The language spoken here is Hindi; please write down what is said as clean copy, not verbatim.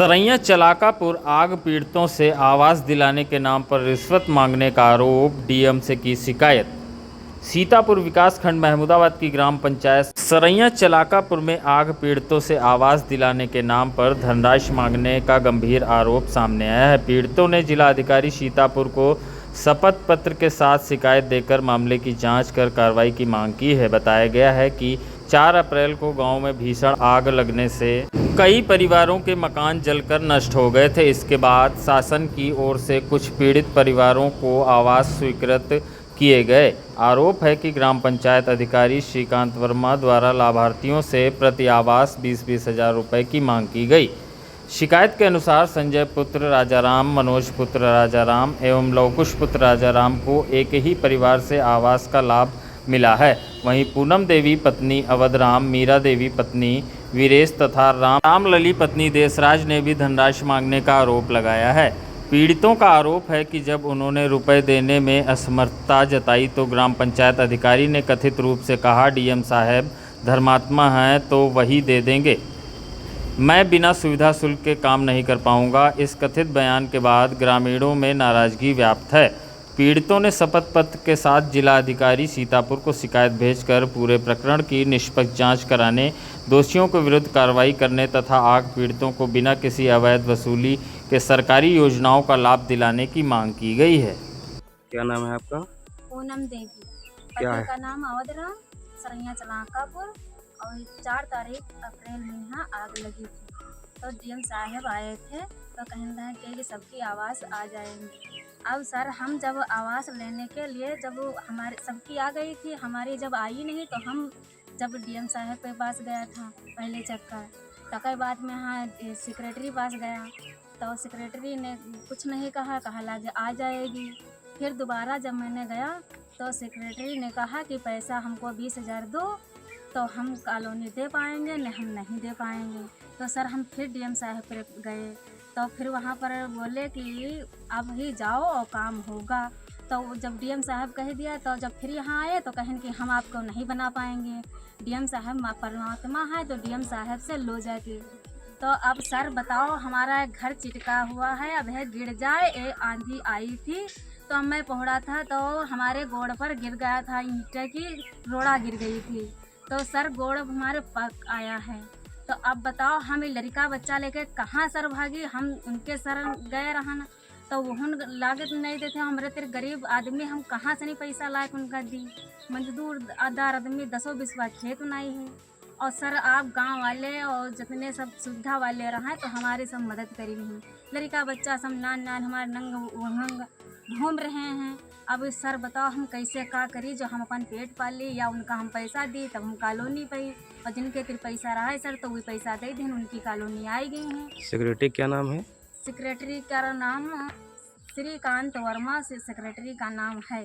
सरैया चलाकापुर आग पीड़ितों से आवास दिलाने के नाम पर रिश्वत मांगने का आरोप, डीएम से की शिकायत। सीतापुर विकासखंड महमूदाबाद की ग्राम पंचायत सरैया चलाकापुर में आग पीड़ितों से आवास दिलाने के नाम पर धनराशि मांगने का गंभीर आरोप सामने आया है। पीड़ितों ने जिलाधिकारी सीतापुर को शपथ पत्र के साथ शिकायत देकर मामले की जांच कर कार्रवाई की मांग की है। बताया गया है कि 4 अप्रैल को गांव में भीषण आग लगने से कई परिवारों के मकान जलकर नष्ट हो गए थे। इसके बाद शासन की ओर से कुछ पीड़ित परिवारों को आवास स्वीकृत किए गए। आरोप है कि ग्राम पंचायत अधिकारी श्रीकांत वर्मा द्वारा लाभार्थियों से प्रति आवास 20-20 हज़ार रुपये की मांग की गई। शिकायत के अनुसार संजय पुत्र राजाराम, मनोज पुत्र राजाराम एवं लवकुश पुत्र राजाराम को एक ही परिवार से आवास का लाभ मिला है। वहीं पूनम देवी पत्नी अवधराम, मीरा देवी पत्नी वीरेश तथा रामलली पत्नी देशराज ने भी धनराशि मांगने का आरोप लगाया है। पीड़ितों का आरोप है कि जब उन्होंने रुपए देने में असमर्थता जताई तो ग्राम पंचायत अधिकारी ने कथित रूप से कहा, डीएम साहब धर्मात्मा हैं तो वही दे देंगे, मैं बिना सुविधा शुल्क के काम नहीं कर पाऊंगा। इस कथित बयान के बाद ग्रामीणों में नाराजगी व्याप्त है। पीड़ितों ने शपथ पत्र के साथ जिलाधिकारी सीतापुर को शिकायत भेजकर पूरे प्रकरण की निष्पक्ष जांच कराने, दोषियों के विरुद्ध कार्रवाई करने तथा आग पीड़ितों को बिना किसी अवैध वसूली के सरकारी योजनाओं का लाभ दिलाने की मांग की गई है। क्या नाम है आपका? पूनम देवी। क्या है? पति का नाम अवधराम, सरैया चलाकापुर। और 4 तारीख अप्रैल में यहाँ आग लगी थी तो डीएम साहब आए थे तो कहना है कि सबकी आवास आ जाएंगी। अब सर हम जब आवास लेने के लिए जब हमारे सबकी आ गई थी, हमारी जब आई नहीं तो हम जब डीएम साहब के पास गया था पहले चक्कर, तकर बाद में हाँ सेक्रेटरी पास गया तो सेक्रेटरी ने कुछ नहीं कहा लगे आ जाएगी। फिर दोबारा जब मैंने गया तो सेक्रेटरी ने कहा कि पैसा हमको 20 हज़ार दो तो हम कॉलोनी दे पाएंगे, नहीं हम नहीं दे पाएंगे। तो सर हम फिर डीएम साहब पर गए तो फिर वहाँ पर बोले कि अब ही जाओ और काम होगा। तो जब डीएम साहब कह दिया तो जब फिर यहाँ आए तो कहें कि हम आपको नहीं बना पाएंगे, डीएम साहब परमात्मा है तो डीएम साहब से लो जाके। तो अब सर बताओ हमारा घर चिटका हुआ है, अब है गिर जाए। ए आंधी आई थी तो मैं पहुँचा था तो हमारे गोड़ पर गिर गया था, ईंट की रोड़ा गिर गई थी तो सर गोड़ हमारे पक आया है। तो अब बताओ हम लड़का बच्चा लेके कहाँ सर भागी, हम उनके सर गए रहना तो वहन लागत नहीं देते। हमारे तेरे गरीब आदमी हम कहाँ से नहीं पैसा लायक उनका दी, मजदूर आधार आदमी 10-20 खेत नहीं है। और सर आप गांव वाले और जितने सब सुविधा वाले रहे तो हमारी सब मदद करी नहीं। लड़का बच्चा सब नान हमारे नंग वहंग घूम रहे हैं। अब सर बताओ हम कैसे का करी, जो हम अपन पेट पाली या उनका हम पैसा दी तब हम कॉलोनी पाई और जिनके फिर पैसा रहा है सर तो वही पैसा दे दें उनकी कॉलोनी आई गई हैं। सेक्रेटरी क्या नाम है? सेक्रेटरी का नाम श्रीकांत वर्मा से सेक्रेटरी का नाम है।